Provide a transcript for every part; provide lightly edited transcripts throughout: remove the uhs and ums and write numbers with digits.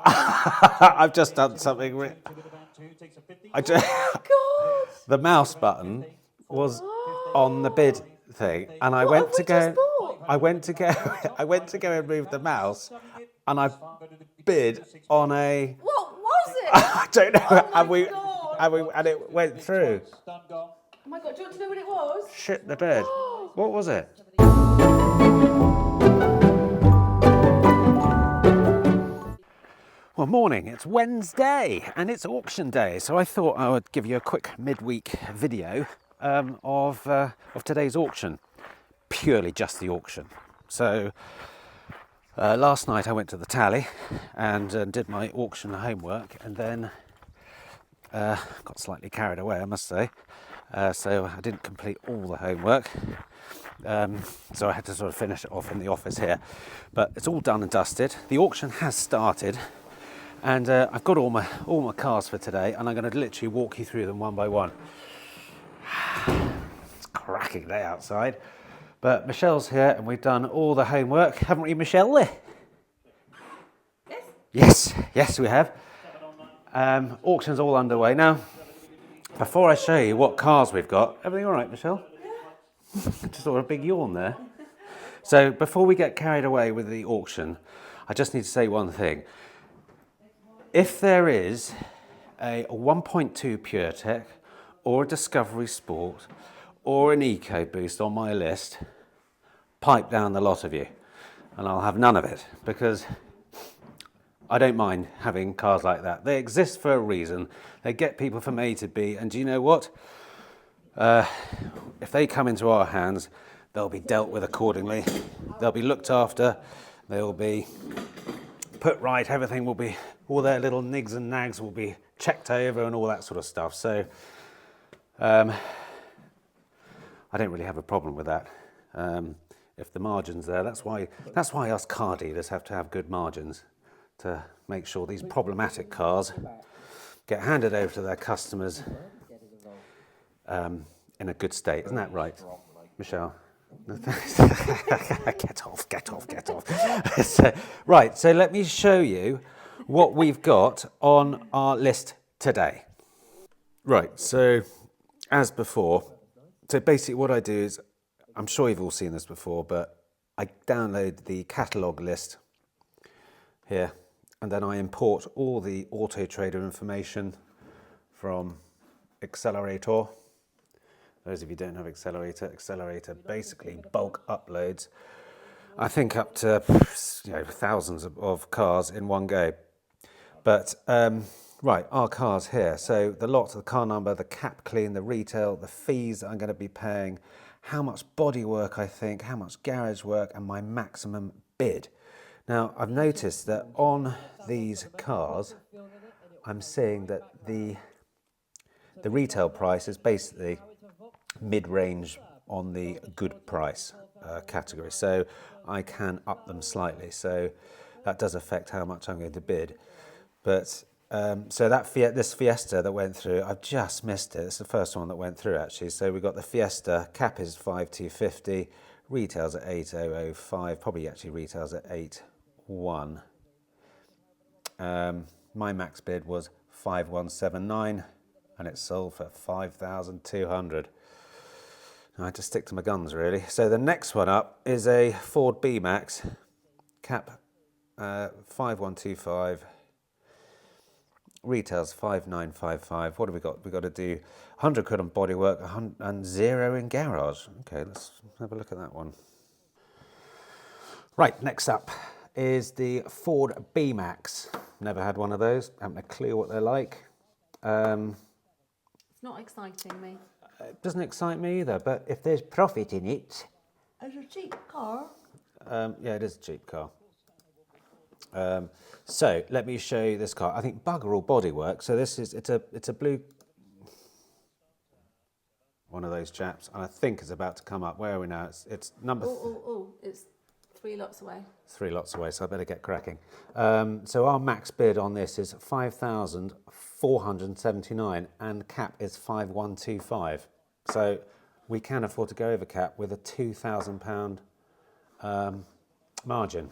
I've just done something. The mouse button was on the bid thing, and I went to go and move the mouse, and I bid on a. What was it? I don't know. God. And it went through. Oh my God, do you want to know what it was? Shit the bed. What was it? Well, morning. It's Wednesday and it's auction day, so I thought I would give you a quick midweek video of today's auction. Purely just the auction. So last night I went to the tally and did my auction homework, and then got slightly carried away, I must say. So I didn't complete all the homework. So I had to sort of finish it off in the office here. But it's all done and dusted. The auction has started. And I've got all my cars for today, and I'm going to literally walk you through them one by one. It's a cracking day outside, but Michelle's here, and we've done all the homework, haven't we, Michelle? Yes, we have. Auction's all underway now. Before I show you what cars we've got, everything all right, Michelle? Just saw a big yawn there. So before we get carried away with the auction, I just need to say one thing. If there is a 1.2 PureTech or a Discovery Sport or an EcoBoost on my list, pipe down the lot of you, and I'll have none of it, because I don't mind having cars like that. They exist for a reason. They get people from A to B, and do you know what? If they come into our hands, they'll be dealt with accordingly. They'll be looked after. They'll be put right. Everything will be, all their little nigs and nags will be checked over and all that sort of stuff. So I don't really have a problem with that. If the margin's there, that's why us car dealers have to have good margins, to make sure these problematic cars get handed over to their customers in a good state. Isn't that right, Michelle? Get off. Right, so let me show you what we've got on our list today. Right, so as before, so basically what I do is, I'm sure you've all seen this before, but I download the catalogue list here, and then I import all the Auto Trader information from Accelerator. Those of you who don't have Accelerator basically bulk uploads, I think up to thousands of cars in one go. But right, our cars here. So the lot, the car number, the cap clean, the retail, the fees I'm going to be paying, how much body work I think, how much garage work, and my maximum bid. Now I've noticed that on these cars, I'm seeing that the retail price is basically mid-range on the good price category, so I can up them slightly, so that does affect how much I'm going to bid. But so that this Fiesta that went through, I've just missed it. It's the first one that went through actually. So we've got the Fiesta, cap is 5,250, retails at 8,005, probably actually retails at 8,1. My max bid was 5,179 and it sold for 5,200. I had to stick to my guns really. So the next one up is a Ford B-Max, cap 5,125, retails 5,955. What have we got? We've got to do 100 quid on bodywork and 0 in garage. Okay, let's have a look at that one. Right, next up is the Ford B-Max. Never had one of those, haven't a clue what they're like. It's not exciting me. It doesn't excite me either, but if there's profit in it... It's a cheap car. Yeah, it is a cheap car. So let me show you this car. I think bugger all bodywork. So this is, it's a blue, one of those chaps, and I think it's about to come up. Where are we now? It's number... It's 3 lots away. 3 lots away, so I better get cracking. So our max bid on this is 5,479 and cap is 5,125. So we can afford to go over cap with a £2,000 margin.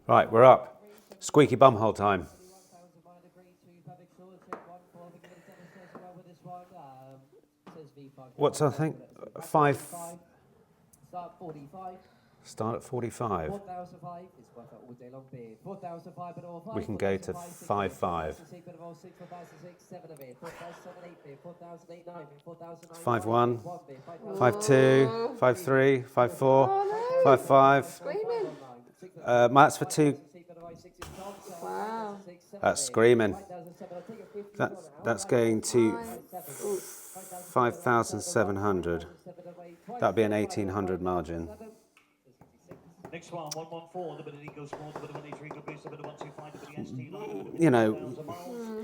Right, we're up. Squeaky bumhole time. What's I think? 5. Start 45. Start at 45. 4,005 is worth it all day long beer. 4,005 but all 5. We can go to 5.5. 4,006 but all 6, 4,006, 7 of it. 4,007, 8 beer. 4,008, 9 beer. 4,009, 5.1. 1 beer. 5.2. 5.3. 5.4. 5.5. Screaming. That's for 2. Wow. That's screaming. That's going to 5,700. That'd be an 1,800 margin. Next one, 114, the bit of Eagle Small, the bit of 183, good boost, the bit of 125, the bit of ST Line. You know,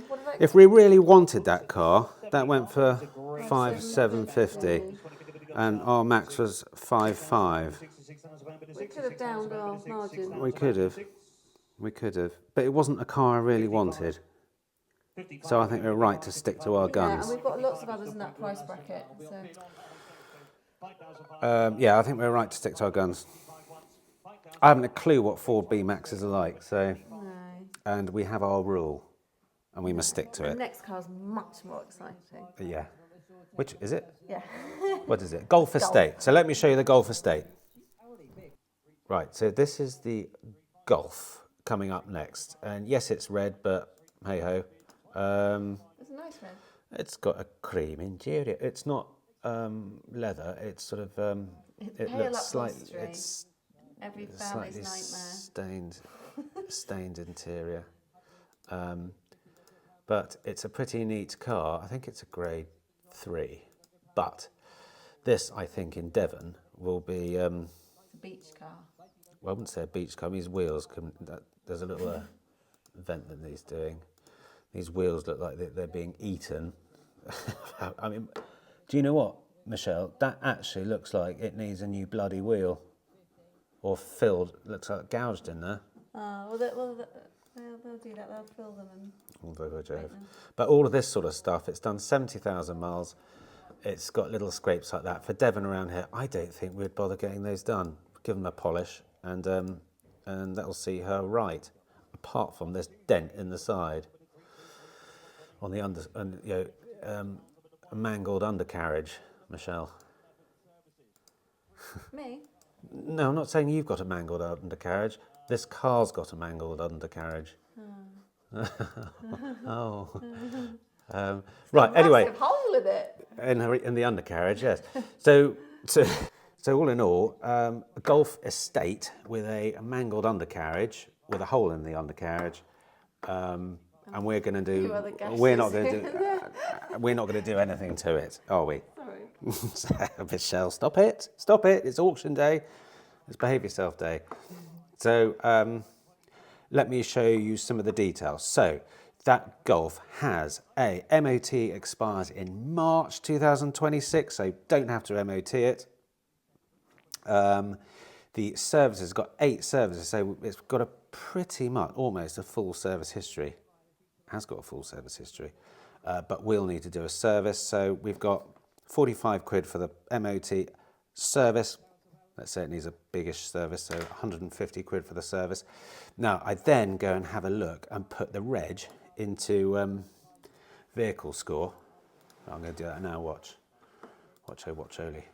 What did I if we really wanted that car, that went for 5,750, and our max was 5.5. We could have downed our margin. We could have, but it wasn't a car I really wanted. So I think we're right to stick to our Yeah, and guns. we've got lots of others in that price bracket. So Yeah, I think we're right to stick to our guns. I haven't a clue what Ford B Maxes are like, so no. and we have our rule, and we must stick to The it. next car's much more exciting. Yeah. Which is it? Yeah. What is it? Golf Estate. So let me show you the Golf Estate. Right, so this is the Golf coming up next. And yes, it's red, but hey-ho. It's a nice red. It's got a cream interior. It's not leather. It's sort of, it pale looks slightly, upholstery. it's Every slightly family's nightmare. stained interior. But it's a pretty neat car. I think it's a grade 3. But this, I think, in Devon will be, It's a beach car. well, I wouldn't say a beach car. These wheels, there's a little vent that he's doing. These wheels look like they're being eaten. I mean, do you know what, Michelle? That actually looks like it needs a new bloody wheel. Or filled, looks like gouged in there. They'll do that. They'll fill them and Although, break them. but all of this sort of stuff, it's done 70,000 miles. It's got little scrapes like that. For Devon around here, I don't think we'd bother getting those done. Give them a polish, and that'll see her right. Apart from this dent in the side, on the a mangled undercarriage, Michelle. Me? No, I'm not saying you've got a mangled undercarriage. This car's got a mangled undercarriage. Oh. Right. Anyway, Massive hole in it. in the undercarriage, yes. So all in all, a Golf Estate with a mangled undercarriage with a hole in the undercarriage, and we're going to do. Few other gashes We're not going here to and do. there. We're not going to do anything to it, are we? Sorry. Michelle, stop it! Stop it! It's auction day. It's behave yourself day. So let me show you some of the details. So that Golf has a MOT expires in March 2026, so don't have to MOT it. The service has got 8 services, so it's got a pretty much almost a full service history. It has got a full service history, but we'll need to do a service. So we've got 45 quid for the MOT service. Let's say it needs a biggish service, so 150 quid for the service. Now, I then go and have a look and put the reg into vehicle score. I'm going to do that now, watch. Watch Oli.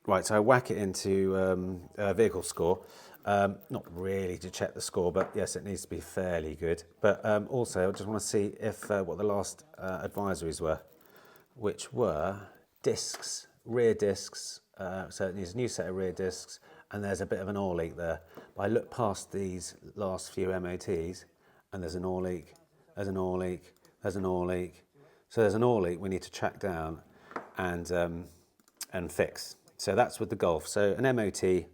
Right, so I whack it into vehicle score. Not really to check the score, but yes, it needs to be fairly good. But also, I just want to see if what the last advisories were, which were discs, rear discs. So it needs a new set of rear discs, and there's a bit of an oil leak there. But I look past these last few MOTs, and there's an oil leak, there's an oil leak, there's an oil leak. So there's an oil leak we need to track down and fix. So that's with the Golf. So an MOT,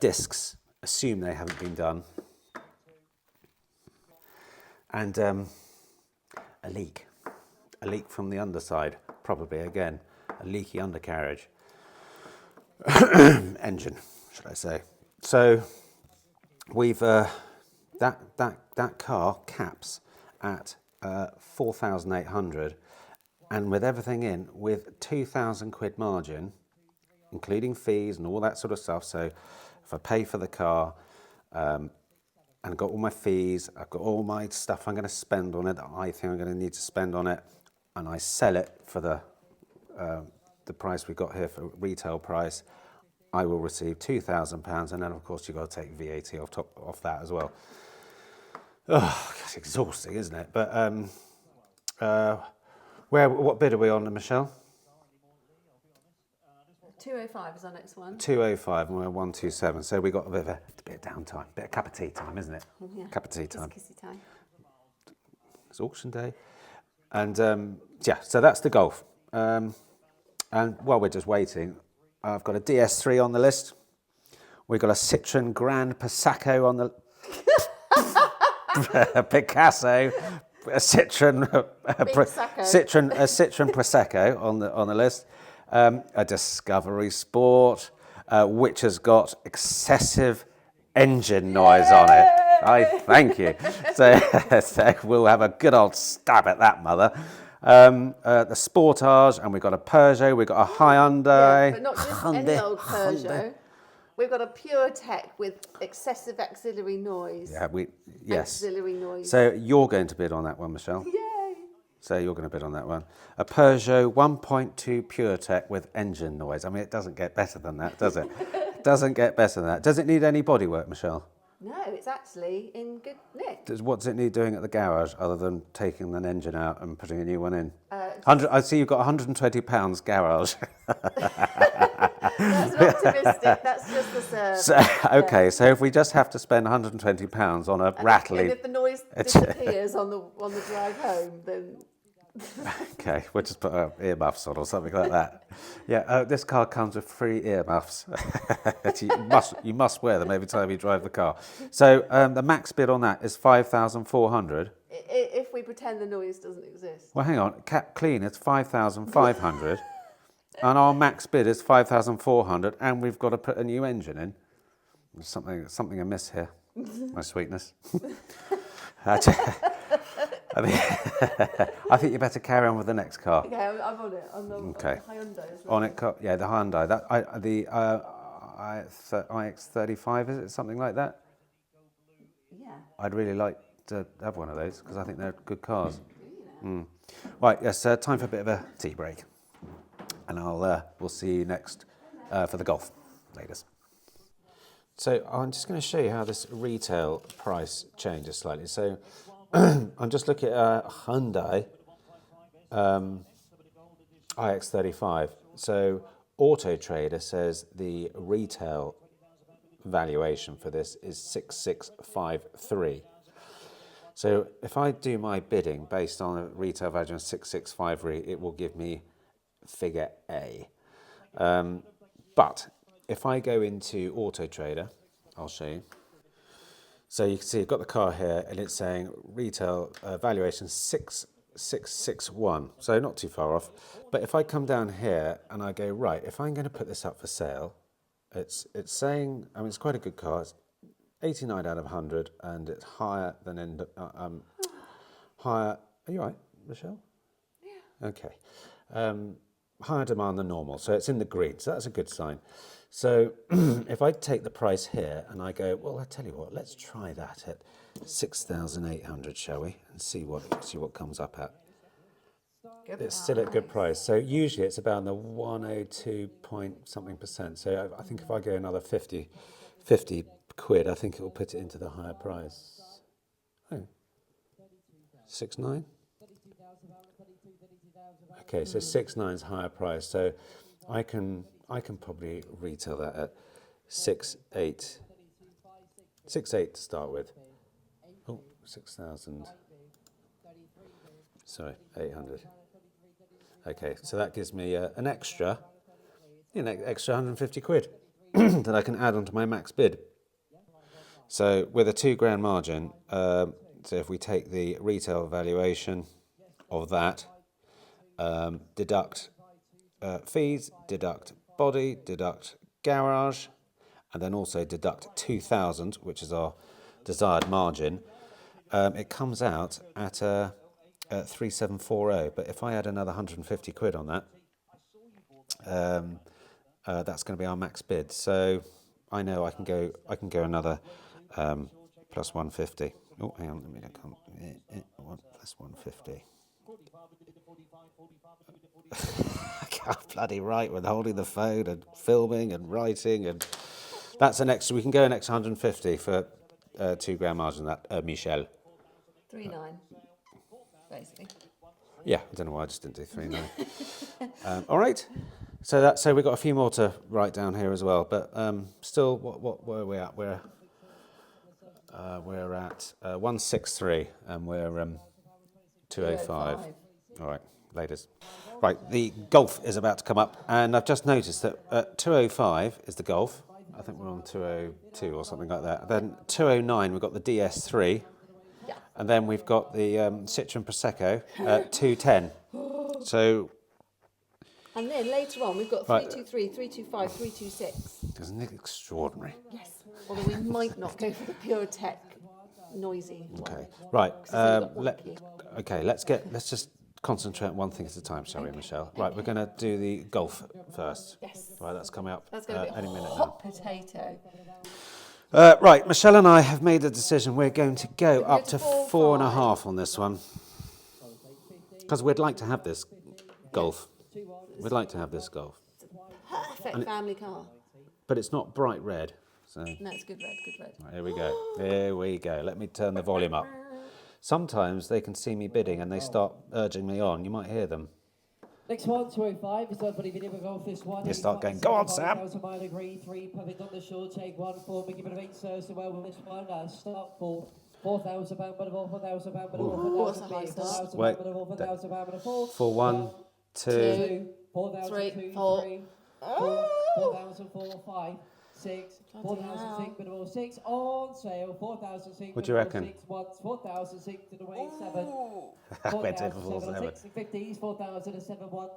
discs, assume they haven't been done. And a leak from the underside, probably again, a leaky undercarriage. Engine, should I say. So we've, that car caps at 4,800, and with everything in, with 2,000 quid margin, including fees and all that sort of stuff, so if I pay for the car, and I've got all my fees, I've got all my stuff I'm going to spend on it that I think I'm going to need to spend on it, and I sell it for the price we got here for retail price, I will receive £2,000, and then of course you've got to take VAT off that as well. Oh, it's exhausting, isn't it? But what bid are we on, Michelle? 205 is our next one. 205 and we're 127, so we got a bit of downtime, bit of cup of tea time, isn't it? Yeah. Cup of tea time. Just kissy time. It's auction day, and yeah, so that's the Golf. And while we're just waiting, I've got a DS3 on the list. We've got a Citroen Grand Picasso on the Picasso, a Citroen Prosecco on the list. A Discovery Sport, which has got excessive engine noise on it. I thank you. So we'll have a good old stab at that mother. The Sportage, and we've got a Peugeot, we've got a Hyundai. Yeah, but not just any old Peugeot. We've got a Pure Tech with excessive auxiliary noise. Yeah, yes. Auxiliary noise. So you're going to bid on that one, Michelle? Yay! So you're going to bid on that one. A Peugeot 1.2 Pure Tech with engine noise. I mean, it doesn't get better than that, does it? Doesn't get better than that. Does it need any bodywork, Michelle? No, it's actually in good nick. What does it need doing at the garage other than taking an engine out and putting a new one in? I see you've got £120 garage. That's optimistic. That's just the service. So, okay, so if we just have to spend £120 on a rattly... And if the noise disappears on the drive home, then... Okay, we'll just put earmuffs on or something like that. Yeah, this car comes with free earmuffs. you must wear them every time you drive the car. So the max bid on that is 5,400. If we pretend the noise doesn't exist. Well, hang on. Cap clean is 5,500, and our max bid is 5,400, and we've got to put a new engine in. There's something amiss here, my sweetness. I think you better carry on with the next car. Okay, I'm on it. On the Hyundai as well. On it, yeah, the Hyundai. The iX35, is it something like that? Yeah. I'd really like to have one of those because I think they're good cars. Right, yes, time for a bit of a tea break, and we'll see you next for the Golf, ladies. So I'm just going to show you how this retail price changes slightly. So I'm just looking at a Hyundai iX35. So Auto Trader says the retail valuation for this is 6653. So if I do my bidding based on a retail value of 6653, it will give me figure A. But if I go into Auto Trader, I'll show you. So you can see I've got the car here and it's saying retail valuation 6661, so not too far off. But if I come down here and I go, right, if I'm going to put this up for sale, it's saying, I mean, it's quite a good car. It's 89 out of 100 and it's higher than, higher, are you right, Michelle? Yeah. Okay. Higher demand than normal, so it's in the green, so that's a good sign. So if I take the price here and I go, well, I tell you what, let's try that at 6,800, shall we, and see what comes up at. It's still at a good price. So usually it's about the 102 point something percent. So I think if I go another 50 quid, I think it will put it into the higher price. Oh, 6.9. Okay, so 6.9 is higher price. So I can probably retail that at 6.8. 6.8 to start with. Oh, 6,000. Sorry, 800. Okay, so that gives me an extra 150 quid that I can add onto my max bid. So with a £2,000 margin, so if we take the retail valuation of that, deduct fees, deduct body, deduct garage, and then also deduct 2,000, which is our desired margin, it comes out at 3,740. But if I add another 150 quid on that, that's going to be our max bid. So I know I can go another plus 150. Oh, hang on, let me come. Plus 150. I can't bloody write with holding the phone and filming and writing, and that's an extra. We can go an extra 150 for 2 grand margin. That Michel. 3.9, basically. Yeah, I don't know why I just didn't do 3.9. All right. So we've got a few more to write down here as well, but still, where are we at? We're at 163, and we're 205. All right, ladies. Right, the golf is about to come up, and I've just noticed that at 205 is the golf. I think we're on 202 or something like that. Then 209 we've got the DS3, Yeah. and then we've got the Citroen Prosecco at 210. So. And then later on, we've got Right. 323, 325, 326. Isn't it extraordinary? Yes. Although we might not go for the pure tech noisy one. Okay, right. 'Cause it's a little bit wonky. Okay, let's just concentrate on one thing at a time, shall we, Michelle? Right, we're going to do the golf first. Yes. Right, that's coming up That's going to be any a minute hot potato. now. Right, Michelle and I have made a decision. We're going to go up to 4.5. 4.5 on this one, because we'd like to have this golf. We'd like to have this golf, Perfect family car. but it's not bright red. So No, it's good red, good red. right, here we go. Here we go. Let me turn the volume up. Sometimes they can see me bidding and they start urging me on. You might hear them. Next one, 205. It's everybody video will go off this one. You start going, "Go on, Sam." 1,000 agree, 3 perfect on the short, take 1, 4, make a bit of 8, so well with this one. Start for 4,000 pound, but 4,000 pound, but What's a 4,000 high start? Wait. 4,000 pound, but 4. For 1, 2. 4,000, 3, 4. 4,004, 5, 6, 4,006, bit of 6 on sale. 4,006. What do you reckon? 6 once, 4,006 to the way 7. We're doing 4,7. 50s, 4,007 once,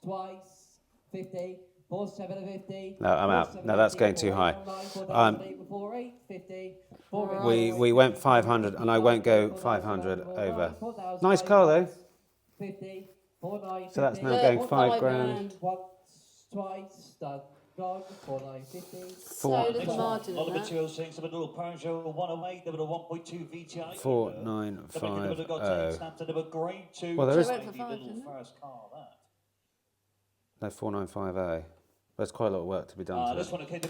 twice, 50, 4,750. No, I'm out. No, that's going too high. 50. We went 500, and I won't go 500 over. Nice car though. 50, 49. So that's now going 5 grand. Once, twice, done. Gone, 4950. So Four- little margin Lot in number that. 206, a little Peugeot 108, number 1.2 VTI. 4950. Grade 2. Well, there is- Went for Maybe 5, little didn't it? first car, that. No, 4950. There's quite a lot of work to be done to This it. one, okay, it's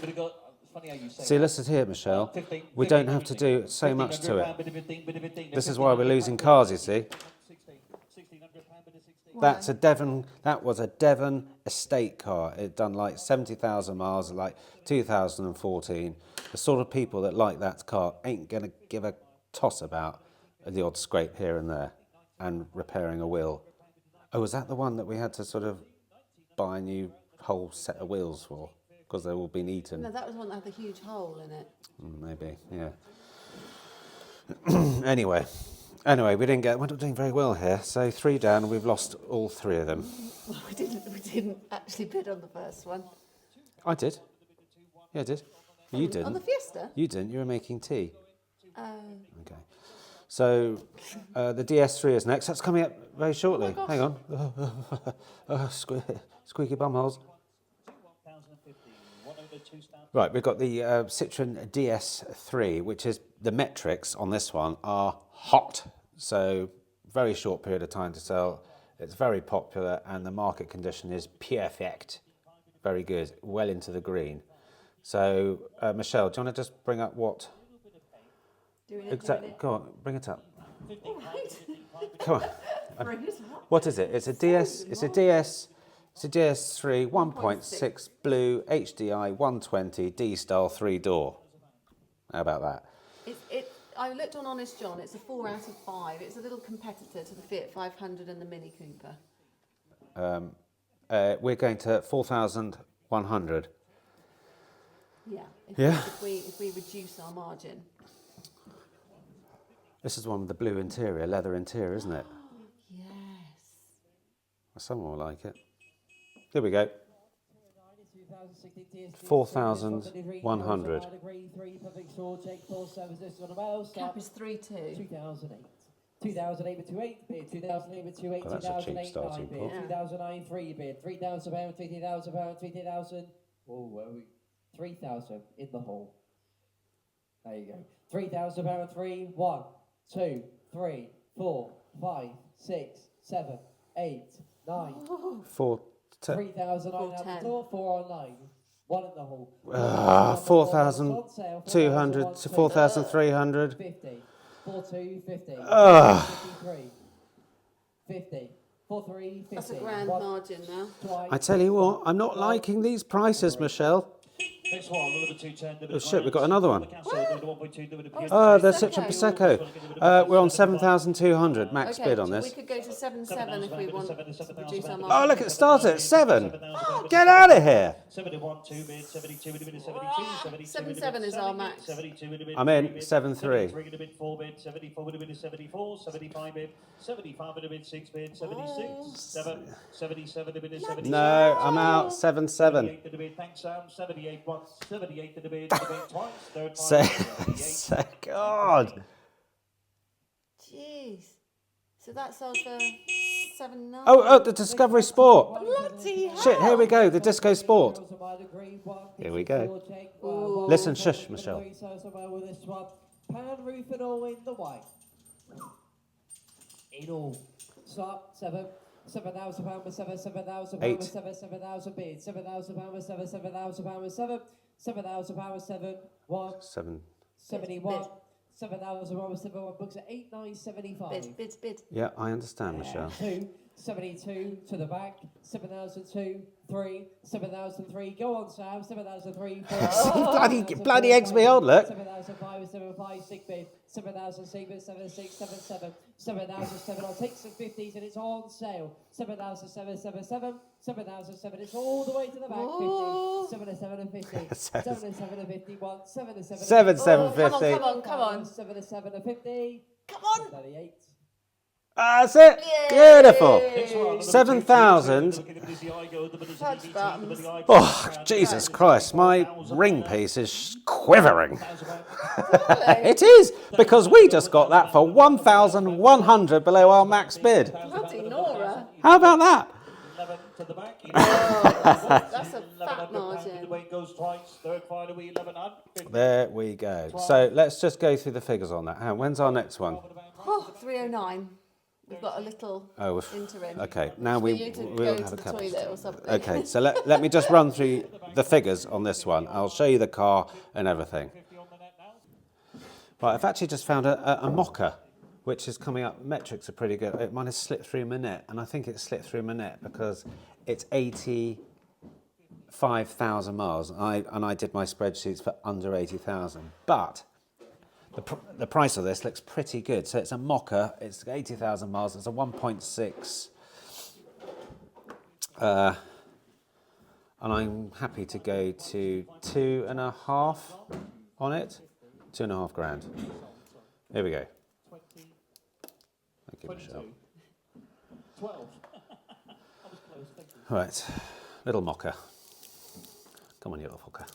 funny how you say See, that. listen here, Michelle. 15, We don't have to do so much to it. 15, This is why we're losing cars, you see. 1,600 pound, bit of 16. That's a Devon. That was a Devon estate car. It done like 70,000 miles, like 2014. The sort of people that like that car ain't gonna give a toss about the odd scrape here and there, and repairing a wheel. Oh, was that the one that we had to sort of buy a new whole set of wheels for because they've all been eaten? No, that was one that had the huge hole in it. Maybe, yeah. Anyway, we didn't get. We're not doing very well here. So 3 down. We've lost all 3 of them. Well, we didn't actually bid on the first one. I did. Yeah, I did. You On the didn't. Fiesta? You didn't. You were making tea. Oh. Okay. So the DS3 is next. That's coming up very shortly. gosh. Hang on. Squeaky bumholes. 1,050. 102 stand. Right, we've got the Citroen DS3, which is the metrics on this one are hot. So very short period of time to sell. It's very popular, and the market condition is perfect. Very good. Well into the green. So Michelle, do you want to just bring up what? Doing it, Exactly. Go on, bring it up. All right. Come on. Bring it up. What is it? It's a DS. It's a DS3 1.6 blue HDI 120 D style 3-door. How about that? I looked on Honest John. It's a 4 out of 5. It's a little competitor to the Fiat 500 and the Mini Cooper. We're going to 4,100. Yeah. Yeah. If we reduce our margin. This is one with the blue interior, leather interior, isn't it? Yes. Someone will like it. Here we go. 4,100. Cap is 3.2. 2008. 2008 with 28 bid, 2008 with 28, Well, that's a cheap 2008 starting 9 bid, point. 2009 3 bid, 3,000 pound, 20,000 pound, 20,000. Oh, where are we? 3,000 in the hall. There you go. £3,000 3. 1, 2, 3, 4, 5, 6, 7, 8, 9. 3,000 out the door, 4 online. 1 in the hall. 4,200 to 4,300. 50. 4,250. 53. 50. 4,350. That's a grand margin now. I tell you what, I'm not liking these prices, Michelle. Next one, number 210. Oh shit, we've got another one. Oh, The Citra Prosecco. We're on 7,200 max bid on We this. could go to 7,700 if we want to reduce our Oh, margin. look, it starts at 7. Get out of here. 71, 2 bid, 72, 72, 7,700 is our max. I'm in 7,3. 4 bid, 74 would have been 74, 75 bid, 75 would have been 6 bid, 76, 7, 77 would have been 77. No, I'm out 7,700. Thanks, Sam. 78 once, 78 to the bid, twice, third God. Jeez. So that sold for 7,900. Oh, the Discovery Sport. Bloody hell. Shit, here we go, the Disco Sport. Here we go. Ooh. Listen, shush, Michelle. Pan roof and all in the white. In all. Stop. 7. £7,000 with 7, £7,000 8. with 7, £7,000 bid, £7,000 with 7, £7,000 with 7, £7,000 with 7, 1, 7. 71, £7,000 with 7, 1 books at 8,975. Bid. Yeah, I understand, Michelle. 2, 72 to the back, 7,002, 3, 7,003. Go on, Sam. 7,003. Bloody eggs me on, look. 7,005, 7,5, 6 bid, 7,006 bid, 7,6, 7,7, 7,007. I'll take some 50s and it's on sale. 7,007, 7,7, 7,007. It's all the way to the back. 50, 7,7 and 50, 7,7 and 51, 7,7. 7,750. Come on. 7,7 and 50. Come on. 38. That's it. Beautiful. 7,000. Touch buttons. Oh, Jesus Christ, my ring piece is quivering. It is, because we just got that for 1,100 below our max bid. Bloody Nora. How about that? That's a fat margin. There we go. So let's just go through the figures on that. When's our next one? Oh, 309. We've got a little interim. Okay, now For we you to we'll go have to a the couple. toilet or something. Okay, so let me just run through the figures on this one. I'll show you the car and everything. Right, I've actually just found a mocha, which is coming up. Metrics are pretty good. Mine has slipped through my net, and I think it slipped through my net because it's 85,000 miles, and I did my spreadsheets for under 80,000. But the price of this looks pretty good. So it's a mocha, it's 80,000 miles, it's a 1.6. And I'm happy to go to 2.5 on it. 2.5 grand. Here we go. Thank you, Michelle. 12. Right, little mocha. Come on, you little fucker.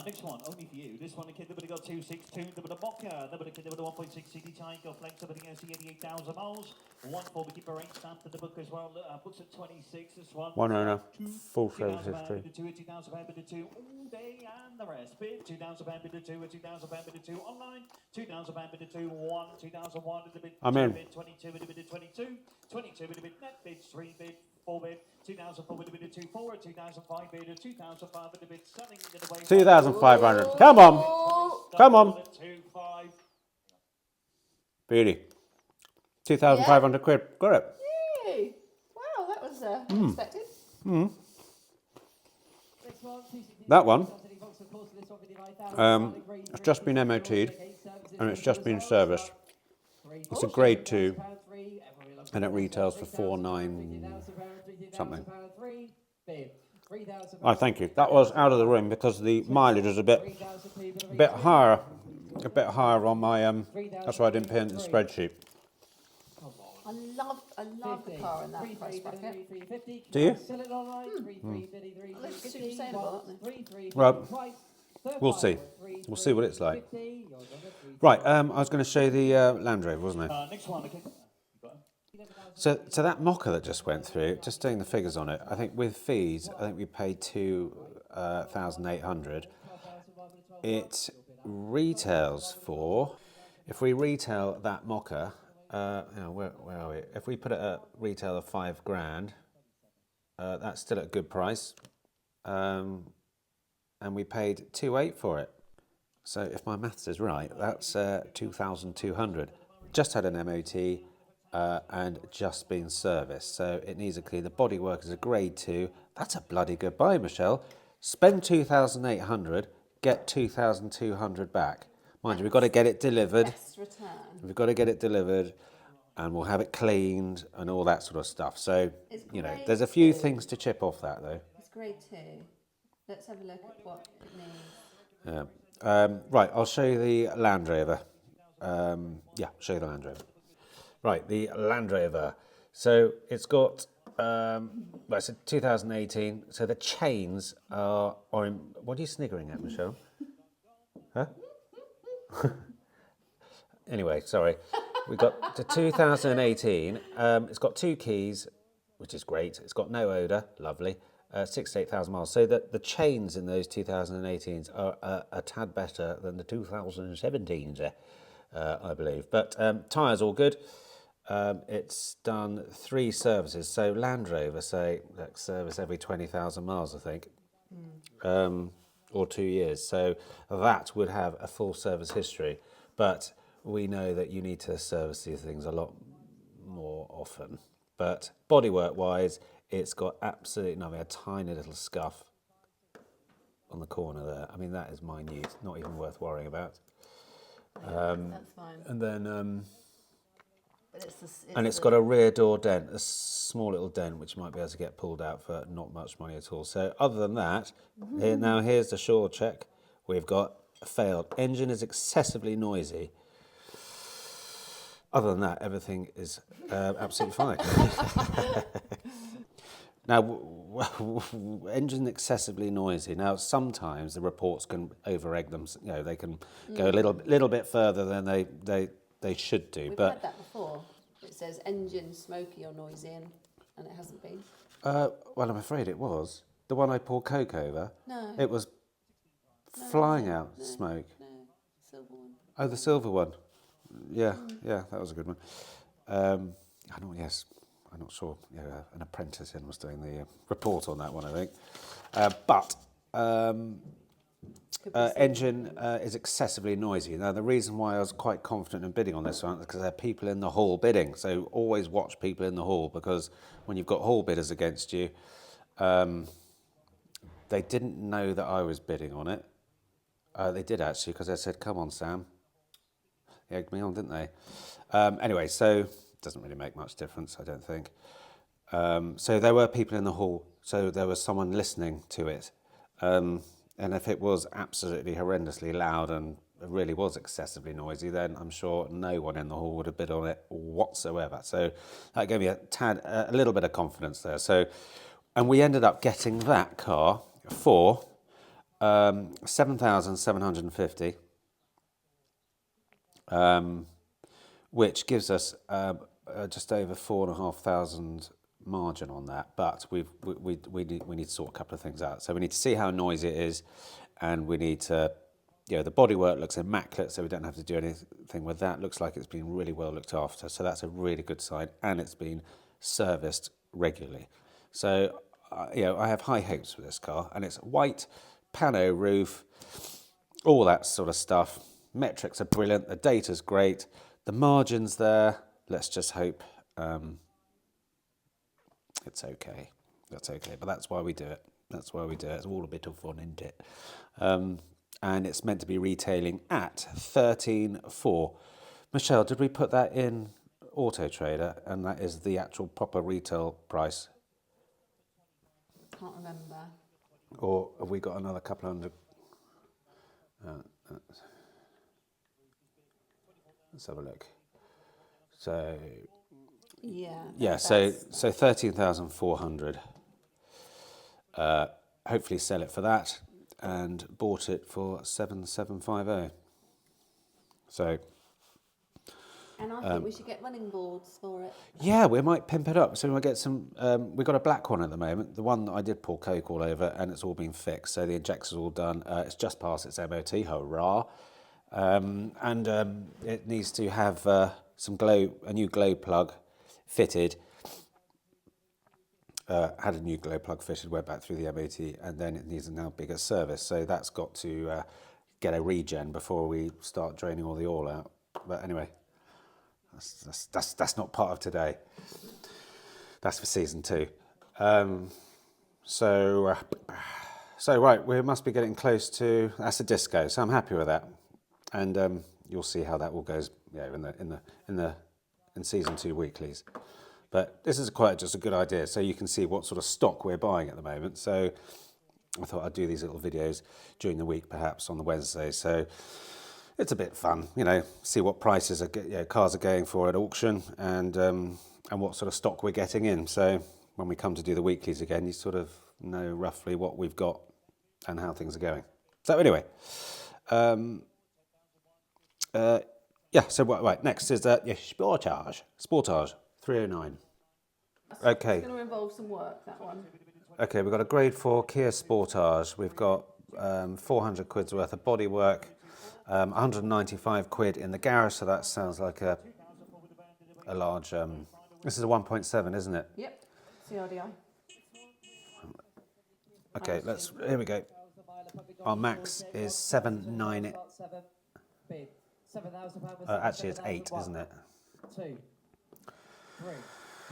Next one, only for you. This one, the kid that got 262, the mocha, the kid that 1.6 CD time, got flex, the 88,000 miles. 1 4 keep a range stamp to the book as well. Books at 26. This one. No. Full service history. 2,000 pound bid 2 all day and the rest. Bid 2,000 pound bid 2, 2,000 pound bid 2 online. 2,000 pound bid 2 1, 2,001 at the bid. I'm in. Bid 22 at the bid 22, 22 at the bid net bid 3 bid 4 bid. 2004 would have been a 2-4, 2005 bid a 2005 would have been selling in the way. 2,500. Come on. Come on. 2.5. Beauty. 2,500 quid. Got it. Yay. Wow, that was unexpected. That one. It's just been MOT'd and it's just been serviced. It's a grade 2 and it retails for 4,900 something. Oh, thank you. That was out of the rim because the mileage is a bit higher on my that's why I didn't pay into the spreadsheet. I love the car in that price bracket. Do you? Looks super sustainable, aren't they? Well, we'll see. We'll see what it's like. Right, I was going to show you the Land Rover, wasn't I? Next one, okay. So that mocha that just went through, just doing the figures on it, I think with fees, I think we paid 2,800. It retails for, if we retail that mocha, where are we? If we put it at retail of £5,000, that's still at a good price, and we paid 2,800 for it. So if my maths is right, that's 2,200. Just had an MOT. And just been serviced, so it needs a clean. The bodywork is a grade 2. That's a bloody good buy, Michelle. Spend 2,800, get 2,200 back. Mind you, we've got to get it delivered. Best return. We've got to get it delivered, and we'll have it cleaned and all that sort of stuff. So there's a few things to chip off that though. It's grade 2. Let's have a look at what it needs. Right, I'll show you the Land Rover. Show you the Land Rover. Right, the Land Rover. So it's got, it's a 2018. So the chains are in, what are you sniggering at, Michelle? Huh? Anyway, sorry. We've got the 2018. It's got 2 keys, which is great. It's got no odour, lovely. 68,000 miles. So that the chains in those 2018s are a tad better than the 2017s, I believe. But tyres all good. It's done 3 services. So Land Rover say that service every 20,000 miles, I think, or 2 years. So that would have a full service history. But we know that you need to service these things a lot more often. But bodywork wise, it's got absolutely nothing. A tiny little scuff on the corner there. I mean, that is minute, not even worth worrying about. That's fine. And then. But It's got a rear door dent, a small little dent, which you might be able to get pulled out for not much money at all. So other than that, here's the sure check. We've got failed. Engine is excessively noisy. Other than that, everything is absolutely fine. Now, engine excessively noisy. Now, sometimes the reports can over-egg them. They can go a little bit further than they should do. We've but had that before. It says engine smoky or noisy, and it hasn't been. Well, I'm afraid it was. The one I poured Coke over, No. it was flying out smoke. No, silver one. Oh, the silver one. Yeah, that was a good one. I'm not sure. An apprentice was doing the report on that one, I think. Engine is excessively noisy. Now, the reason why I was quite confident in bidding on this one is because there are people in the hall bidding. So always watch people in the hall, because when you've got hall bidders against you, they didn't know that I was bidding on it. They did actually, because I said, "Come on, Sam." They egged me on, didn't they? Anyway, so it doesn't really make much difference, I don't think. So there were people in the hall. So there was someone listening to it. And if it was absolutely horrendously loud and it really was excessively noisy, then I'm sure no one in the hall would have bid on it whatsoever. So that gave me a little bit of confidence there. So, and we ended up getting that car for 7,750, which gives us just over 4,500 margin on that, but we need to sort a couple of things out. So we need to see how noisy it is, and we need to, the bodywork looks immaculate, so we don't have to do anything with that. Looks like it's been really well looked after, so that's a really good sign, and it's been serviced regularly. So I have high hopes for this car, and it's white, pano roof, all that sort of stuff. Metrics are brilliant, the data's great, the margin's there. Let's just hope it's okay. That's okay, but that's why we do it. It's all a bit of fun, isn't it? And it's meant to be retailing at 13,400. Michelle, did we put that in Auto Trader, and that is the actual proper retail price? Can't remember. Or have we got another couple hundred? Let's have a look. So so 13,400. Hopefully sell it for that, and bought it for 7,750. So And I think we should get running boards for it. Yeah, we might pimp it up. So we might get some. We've got a black one at the moment. The one that I did pour coke all over, and it's all been fixed. So the injector's all done. It's just past its MOT. Hurrah! It needs to have a new glow plug fitted. Had a new glow plug fitted, went back through the MOT, and then it needs a now bigger service. So that's got to get a regen before we start draining all the oil out. But anyway, that's not part of today. That's for season 2. So right, we must be getting close to. That's a disco, so I'm happy with that, and you'll see how that all goes. Yeah, in season 2 weeklies. But this is quite just a good idea, so you can see what sort of stock we're buying at the moment. So I thought I'd do these little videos during the week, perhaps on the Wednesday. So it's a bit fun, see what prices cars are going for at auction, and what sort of stock we're getting in. So when we come to do the weeklies again, you sort of know roughly what we've got and how things are going. So anyway, So right, next is Sportage 309. Okay. It's going to involve some work, that one. Okay, we've got a grade 4 Kia Sportage. We've got 400 quid's worth of bodywork, 195 quid in the garage, so that sounds like a large... this is a 1.7, isn't it? Yep, CRDI. Okay, here we go. Our max is 798. Actually, it's 8, isn't it? 2, 3,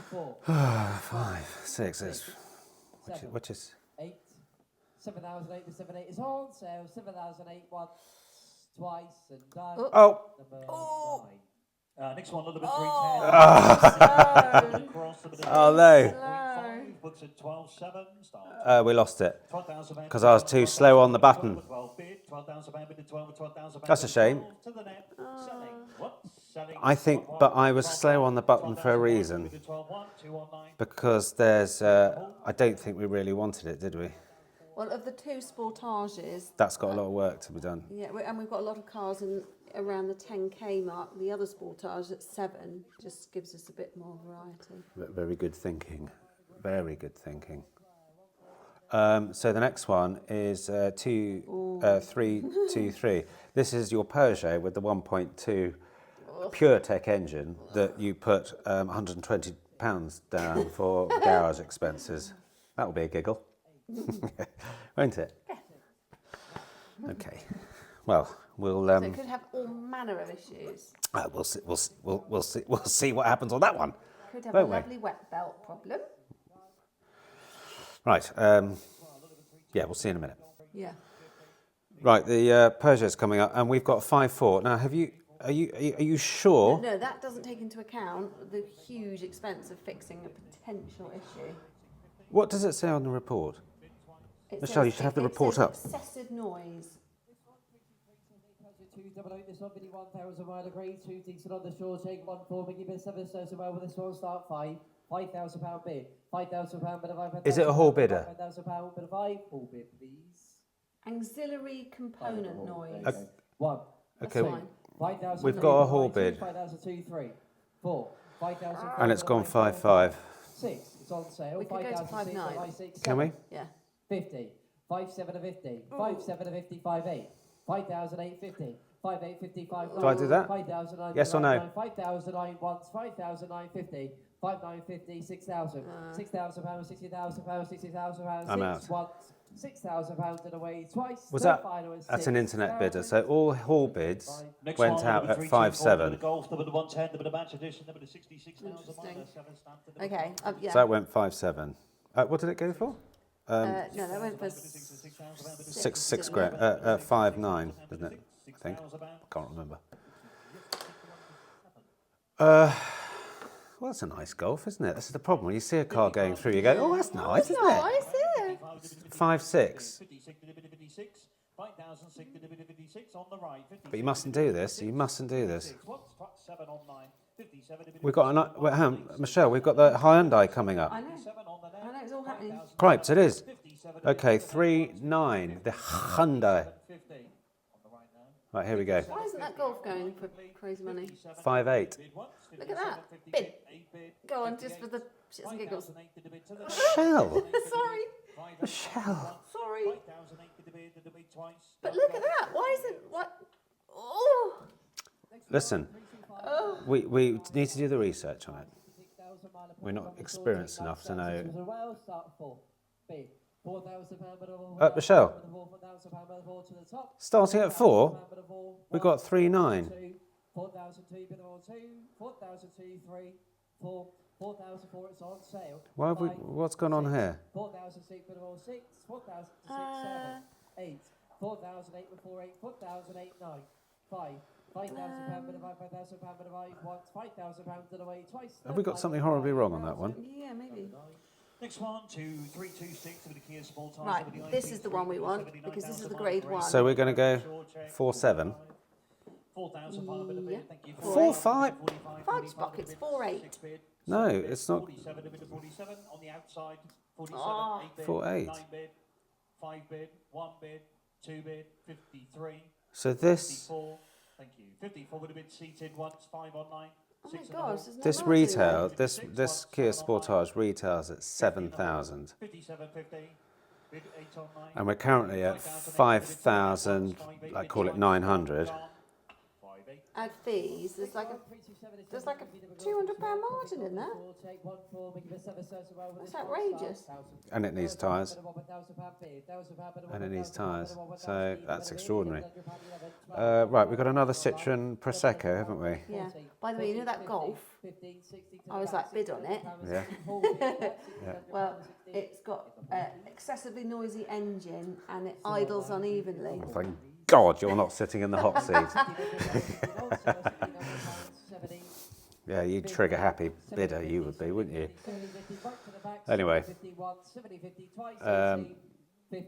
4, 5, 6 is... Which is... 8, 7,008 to 7,8 is on sale. 7,008 once, twice, and done. Oh! Number 9. Next one, a little bit 310. Oh, no. Books at 12.7. Start. We lost it because I was too slow on the button. That's a shame. I think, but I was slow on the button for a reason. Because there's, I don't think we really wanted it, did we? Well, of the 2 Sportages... That's got a lot of work to be done. Yeah, and we've got a lot of cars in around the 10k mark. The other Sportage at 7 just gives us a bit more variety. Very good thinking. Very good thinking. So the next one is 323. This is your Peugeot with the 1.2 PureTech engine that you put £120 down for garage expenses. That will be a giggle, won't it? Okay. Well, we'll. So it could have all manner of issues. We'll see what happens on that one. Could have a lovely wet belt problem. Right. Yeah, we'll see in a minute. Yeah. Right, the Peugeot's coming up, and we've got 5.4. Now, are you sure? No, that doesn't take into account the huge expense of fixing a potential issue. What does it say on the report? Michelle, you should have the report up. Excessive noise. 200, this one, mini 1,000 mile grade, 2 decent on the shore, take 1 4, Mickey bid 7 so well with this one, start 5. £5,000 bid. £5,000 bid of 5. Is it a whole bidder? £5,000 bid of 5. Full bid, please. Auxiliary component noise. 1. Okay. Fine. 5,000. We've got a whole bid. 5,002, 3. 4. 5,000. And it's gone 5.5. 6. It's on sale. We could go to 5.9. Can we? Yeah. 50. 5,7 of 50. 5,7 of 50. 5,8. 5,850. 5,850. 5,9. Do I do that? 5,009. Yes or no? 5,009 once. 5,950. 5,950. 6,000. £6,000. £60,000. £60,000. I'm out. Once. £6,000 and away twice. Was that? That's an internet bidder. So all hall bids went out at 5.7. Golf, number 110, number match edition, number 66,000. Okay. Yeah. So that went 5.7. What did it go for? No, that went for 6 grand. 5.9, isn't it? I think. Can't remember. Well, that's a nice Golf, isn't it? That's the problem. When you see a car going through, you go, "Oh, that's nice, isn't it?" Nice, yeah. 5.6. But you mustn't do this. You mustn't do this. We've got Michelle. We've got the Hyundai coming up. I know, it's all happening. Cripes, it is. Okay, 3.9. The Hyundai. Right, here we go. Why isn't that golf going for crazy money? 5.8. Look at that. Bid. Go on, just for the shits and giggles. Shell. Sorry. Shell. Sorry. But look at that. Why is it... What? Oh. Listen, we need to do the research on it. We're not experienced enough to know. Michelle, starting at 4, we got 3.9. 4,004, it's on sale. Why have we, what's going on here? 4,006, 4,006, 8, 4,008, 4,8, 4,008, 9, 5. £5,000 bit of 5,000 bit of 5,000 bit away twice. Have we got something horribly wrong on that one? Yeah, maybe. Next one, 2326 with the Kia Sportage. Right, this is the one we want because this is the grade 1. So we're going to go 4.7. 4,500 Yeah. thank you. 4.5. Fudge buckets, 4.8. No, it's not. 47 bid to 47 on the outside. 47, Oh. 8 bid, 4.8. 9 bid, 5 bid, 1 bid, 2 bid, 53. So this 54, thank you. 54 would have been seated once, 5 on 9. Oh my 6 on gosh, the there's no this margin retail there. this Kia Sportage retails at 7,000, 57, 50. Bid 8 on 9. and we're currently at 5,000. I call it 900. 5, 8. Add fees, there's like a £200 margin in that. That's outrageous. And it needs tyres. And it needs tyres. So that's extraordinary. Right, we've got another Citroen Prosecco, haven't we? Yeah. By the way, you know that Golf? I was like, bid on it. Yeah. Well, it's got an excessively noisy engine and it idles unevenly. Thank God you're not sitting in the hot seat. Yeah, you'd trigger happy bidder, you would be, wouldn't you? Anyway.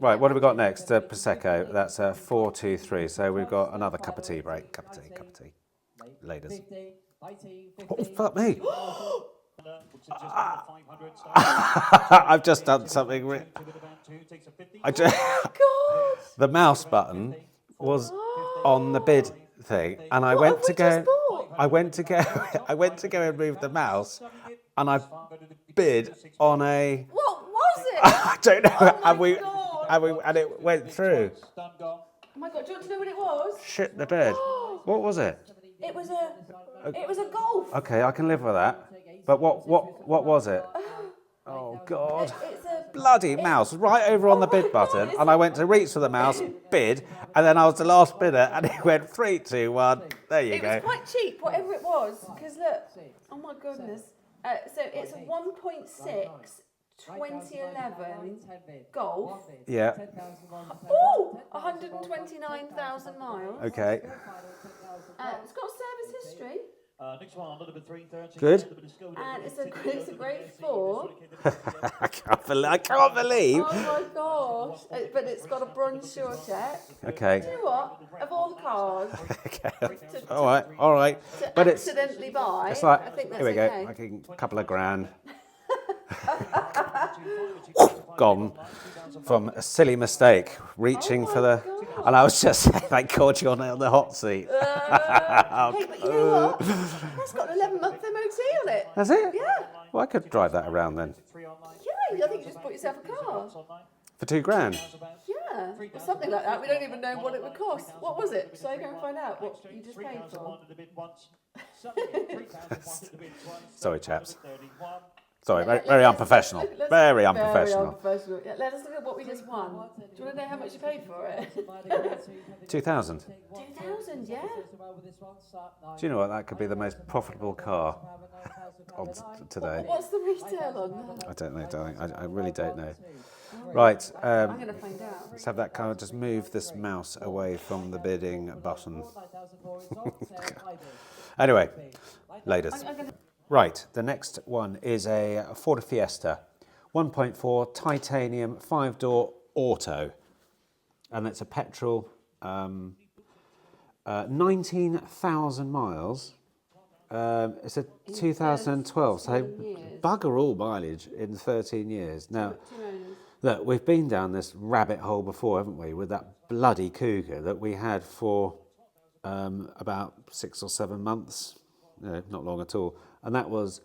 Right, what have we got next? Prosecco. That's a 423. So we've got another cup of tea break. Cup of tea. Ladies. Oh, fuck me. I've just done something. The mouse button was on the bid thing, and I went to go and move the mouse, and I bid on a. What was it? I don't know, God. and it went through. Oh my God, do you want to know what it was? Shit the bed. What was it? It was a Golf. Okay, I can live with that. But what was it? Oh God. It's a Bloody mouse right over on the bid button, and I went to reach for the mouse, bid, and then I was the last bidder, and it went 3, 2, 1. There you It go. was quite cheap, whatever it was. Because look, oh my goodness. So it's a 1.6 2011 Golf. Yeah. Oh, 129,000 miles. Okay. It's got service history. Next one, number 330. Good. And it's a grade 4. I can't believe. Oh my gosh. But it's got a bronze sure check. Okay. You know what? Of all the cars Okay. All right. to But it's accidentally buy, it's like I think that's here we go. okay. Like a couple of grand. Gone from a silly mistake, reaching for the, and I was just saying, thank God you're on the hot seat. Hey, but you know what? That's got an 11-month MOT on it. That's it? Yeah. Well, I could drive that around then Yeah, I think you just bought yourself a car. for £2,000. Yeah, or something like that. We don't even know what it would cost. What was it? Shall I go and find out what you just paid for? Sorry, chaps. Sorry, very unprofessional. Very Very unprofessional. unprofessional. Yeah, let us look at what we just won. Do you want to know how much you paid for it? 2,000. 2,000, yeah. Do you know what? That could be the most profitable car on today. What's the retail on that? I don't know, darling. I really don't know. Right. I'm going to find out. Let's have that car. Just move this mouse away from the bidding button. Anyway, ladies. Right, the next one is a Ford Fiesta, 1.4 titanium 5-door auto, and it's a petrol, 19,000 miles. It's a 2012, so bugger all mileage in 13 years. Now, look, we've been down this rabbit hole before, haven't we, with that bloody Cougar that we had for about 6 or 7 months, not long at all. And that was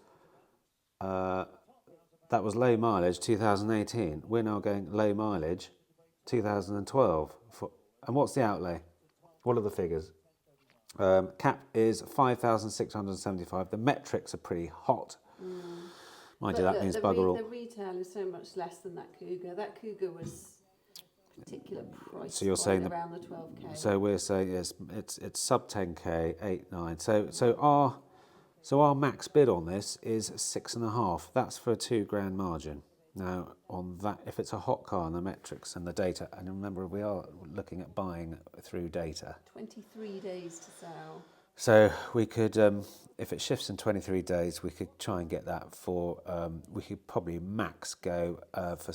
low mileage 2018. We're now going low mileage 2012. And what's the outlay? What are the figures? Cap is 5,675. The metrics are pretty hot. Mind you, that means bugger all. The retail is so much less than that Cougar. That Cougar was particular price. So you're saying around the 12k. So we're saying it's sub 10k, 8, 9. So our max bid on this is 6.5. That's for a £2,000 margin. Now on that, if it's a hot car and the metrics and the data, and remember we are looking at buying through data. 23 days to sell. So we could, if it shifts in 23 days, we could try and get that for. We could probably max go for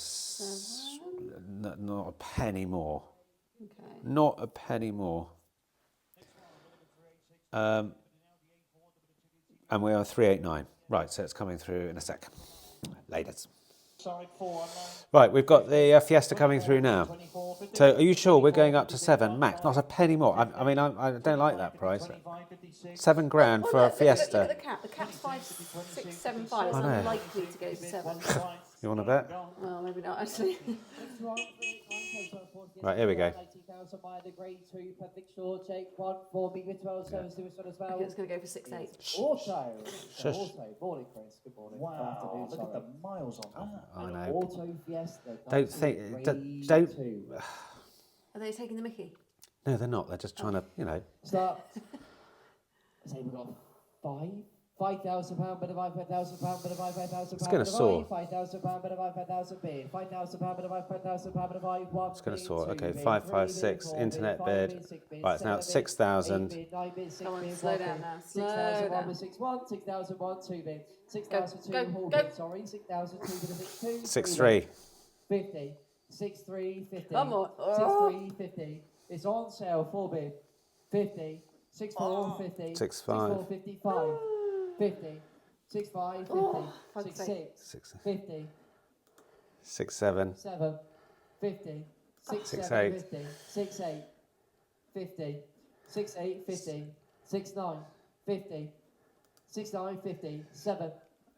not a penny more. Okay. Not a penny more. And we are 389. Right, so it's coming through in a sec. Laters. Right, we've got the Fiesta coming through now. So are you sure we're going up to 7 max? Not a penny more. I mean, I don't like that price. £7,000 for a Fiesta. Look at the cap. The cap's 5,675. It's unlikely to go to 7. You want to bet? Well, maybe not actually. Right, here we go. I think it's going to go for 6.8. Auto. Shush. Auto. Morning, Chris. Good morning. Wow, look at the miles on that. I know. Auto Fiesta. Don't think. Don't. Are they taking the mickey? No, they're not. They're just trying to, Start. Say we've got £5,000, but divide £5,000, but divide £5,000. It's going to soar. £5,000, but divide £5,000 bid. £5,000, but divide £5,000, but divide 1. It's going to soar. Okay, 556 internet bid. Right, it's now at 6,000. Come on, slow down now. Slow 6,001 down. with 6,1, 6,001 2 bid. 6,002 Go, whole go. bid. Sorry, 6,002 with a 6,2. 6,3. 50. 6,350. Come on. 6,350. It's on sale, 4 bid. 50. 6,450. 6,5. 55. 50. 6,550. Oh, fuck's 6,6. 6, 50. 6, 7. 7. 50. 6, 6, 7, 8. 50. 6, 8. 50. 6, 8, 50. 6, 9. 50. 6, 9, 50. 7.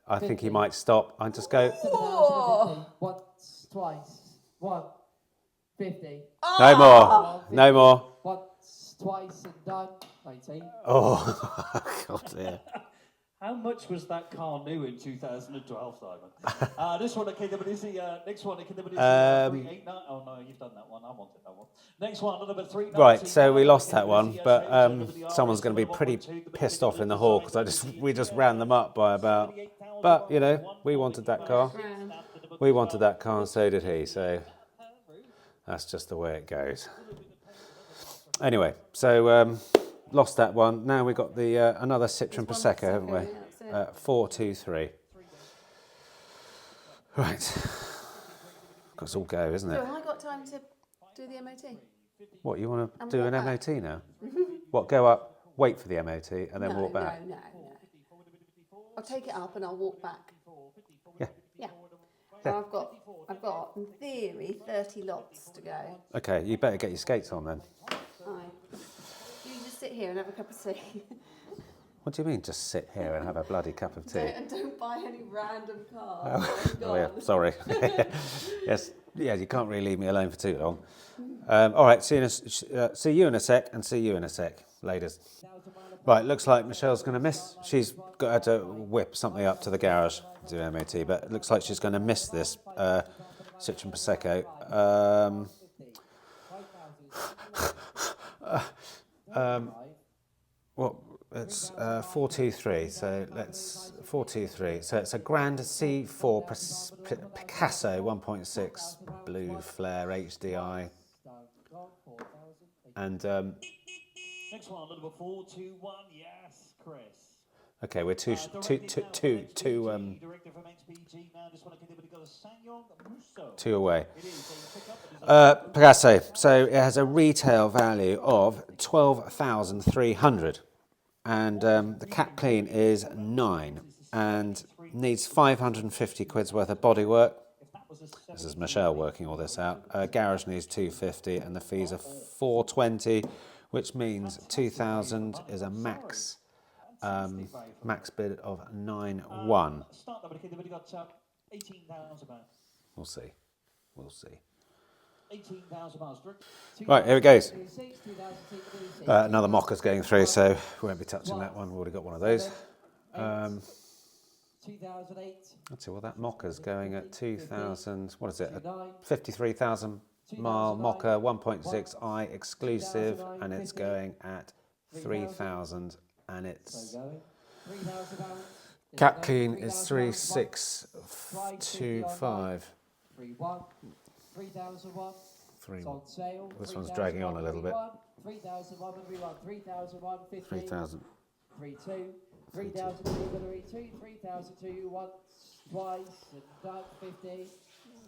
I think he might stop. I just go. 7,050. Once, twice. 1. 50. No more. No more. Once, twice, and done. 19. Oh, God dear. How much was that car new in 2012, Simon? This one, okay, next one, okay, 389. Oh no, you've done that one. I wanted that one. Next one, number 3. Right, so we lost that one, but someone's going to be pretty pissed off in the hall because we just ran them up by about. But we wanted that car. We wanted that car, and so did he. So that's just the way it goes. Anyway, so lost that one. Now we got the another Citroen Prosecco, haven't we? 423. Right. Got us all go, isn't So it? have I got time to do the MOT? What, you want to And do walk an back? MOT now? What, go up, wait for the MOT, and then walk back? No. I'll take it up and I'll walk back. Yeah. Yeah. So I've got, in theory, 30 lots to go. Okay, you better get your skates on then. Aye. You just sit here and have a cup of tea. What do you mean, just sit here and have a bloody cup of tea? And don't buy any random cars. Oh yeah, sorry. Yes, yeah, you can't really leave me alone for too long. All right, see you in a sec, and see you in a sec, ladies. Right, looks like Michelle's going to miss. She's got to whip something up to the garage to do MOT, but it looks like she's going to miss this Citroen Prosecco. Well, it's 423. So let's 423. So it's a Grand C4 Picasso 1.6 blue flare HDI, and Next one, number 421. Yes, Chris. okay, we're two. Director from XPG. Now this one, okay, we've got a Sanyong Musso. 2 away. It is a pickup. Picasso. So it has a retail value of 12,300, and the cap clean is 9, and needs 550 quid's worth of bodywork. This is Michelle working all this out. Garage needs 250, and the fees are 420, which means 2,000 is a max max bid of 9-1. Start number kid, we got 18,000 pounds. We'll see. We'll see. 18,000 pounds. Right, here it goes. Another mocker's going through, so we won't be touching that one. We've already got one of those. 2008. Let's see, well, that mocker's going at 2,000, what is it? 53,000 mile mocker, 1.6i exclusive, and it's going at 3,000, and it's cap clean is 3,625. 3,001. Three. It's on sale. This one's dragging on a little bit. 3,001 and we won. 3,001, 50. 3,000. 3,2. 3,2, 3,002 once, twice, and done. 50.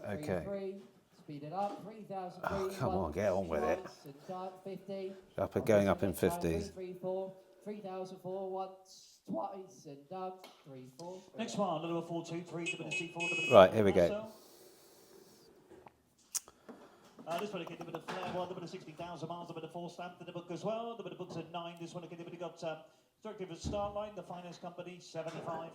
Okay. 3, speed it up. 3,003. Oh, come on, get on with it. And done. 50. Going up in 50s. 3, 4. 3,004 once, twice, and done. 3, 4. Next one, number 423, number C4, Right, here we go. This one, again, number Flare 1, number 60,000 miles, number 4 stamped in the book as well. Number books at 9. This one, again, we got Directive of Starline, the finance company, 75.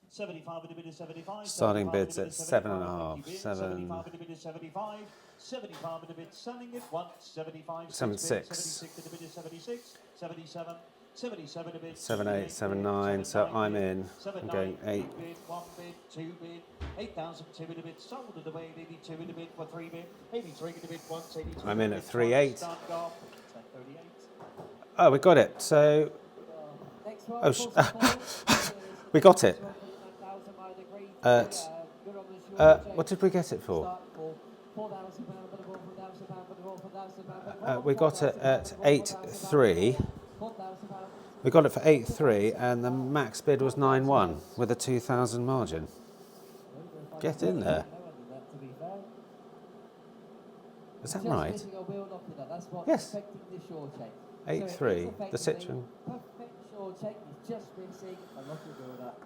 75 with a bit of 75. Starting bids at 7.5. 75 with a bit of 75. 75 with a bid selling it once. 75. 76. 76 with a bit of 76. 77. 77 a bid. 7.8, 7.9. So I'm in. I'm going 8. Bid, 1 bid, 2 bid. 8,000, 2 in a bid. Sold at the way, 82 in a bid for 3 bid. 83 in a bid once. 82. I'm in at 3.8. 1038. Oh, we got it. So. Oh, we got it. What did we get it for? We got it at 8.3. We got it for 8.3, and the max bid was 9.1 with a 2,000 margin. Get in there. Is that right? Yes. 8.3. The Citroen.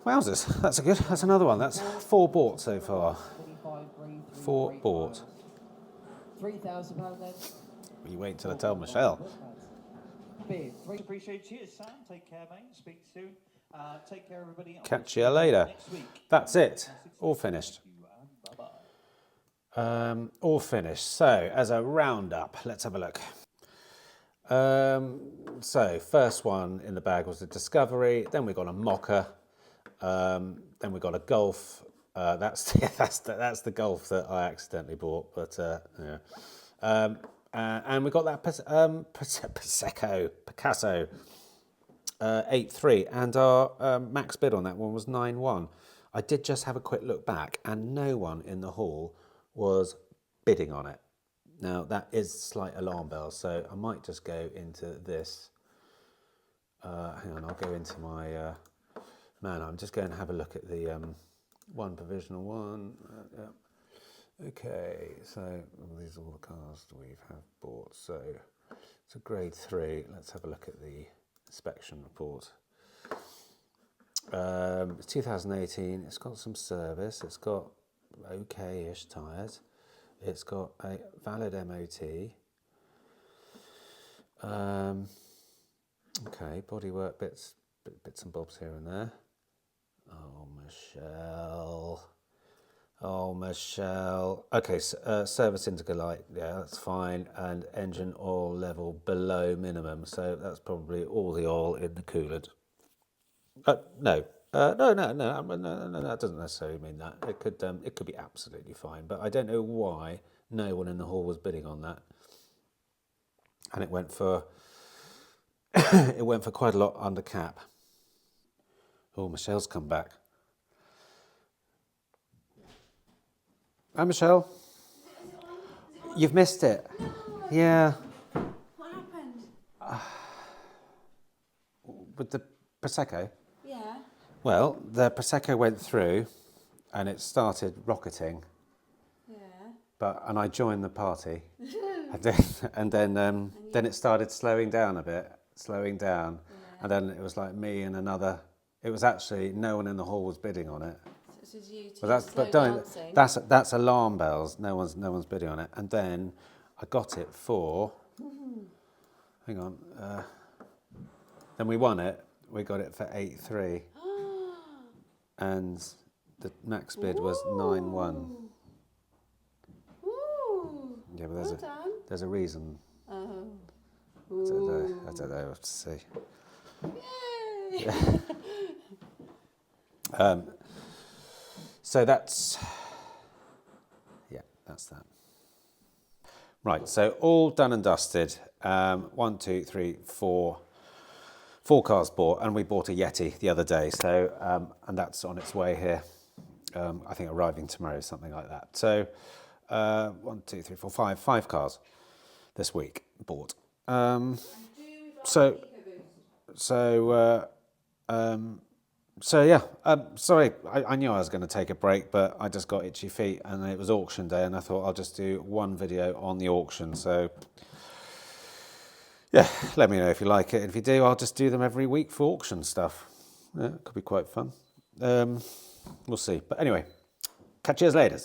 Wowzers, that's a good. That's another one. That's 4 bought so far. 4 bought. £3,000 then. You wait till I tell Michelle. Appreciate you, Sam. Take care, mate. Speak soon. Take care, everybody. Catch you later. Next week. That's it. All finished. All finished. So, as a roundup, let's have a look. So, first one in the bag was the Discovery. Then we got a Mocha. Then we got a Golf. That's the Golf that I accidentally bought. But yeah. And we got that Picasso 8.3, and our max bid on that one was 9.1. I did just have a quick look back, and no one in the hall was bidding on it. Now that is slight alarm bells, so I might just go into this. Hang on, I'll go into my man. I'm just going to have a look at the one provisional one. Yeah. Okay, so these are all the cars we have bought. So it's a grade 3. Let's have a look at the inspection report. It's 2018. It's got some service. It's got okay-ish tyres. It's got a valid MOT. Okay, bodywork bits and bobs here and there. Oh, Michelle. Oh, Michelle. Okay, service indicator light, yeah, that's fine. And engine oil level below minimum. So that's probably all the oil in the coolant. No, that doesn't necessarily mean that. It could be absolutely fine. But I don't know why no one in the hall was bidding on that. And it went for quite a lot under cap. Oh, Michelle's come back. Hi, Michelle. You've missed it. Yeah. What happened? With the Prosecco? Yeah. Well, the Prosecco went through and it started rocketing. Yeah. And I joined the party. and then it started slowing down a bit, Yeah. And then it was like me and another. It was actually no one in the hall was bidding on it. So it was you But that's alarm bells. No one's bidding on it. And then I got it for hang on. Then we won it. We got it for 8.3, and the max bid was 9.1. Ooh. Yeah, but Well done. there's a reason. Oh. I don't know. I don't know. We'll have to see. Yay! So that's that. Right, so all done and dusted. 1, 2, 3, 4 cars bought, and we bought a Yeti the other day. So and that's on its way here. I think arriving tomorrow, something like that. So 1, 2, 3, 4, 5 cars this week bought. So yeah, sorry, I knew I was going to take a break, but I just got itchy feet, and it was auction day, and I thought I'll just do one video on the auction. So yeah, let me know if you like it. If you do, I'll just do them every week for auction stuff. Yeah, it could be quite fun. We'll see. But anyway, catch you later.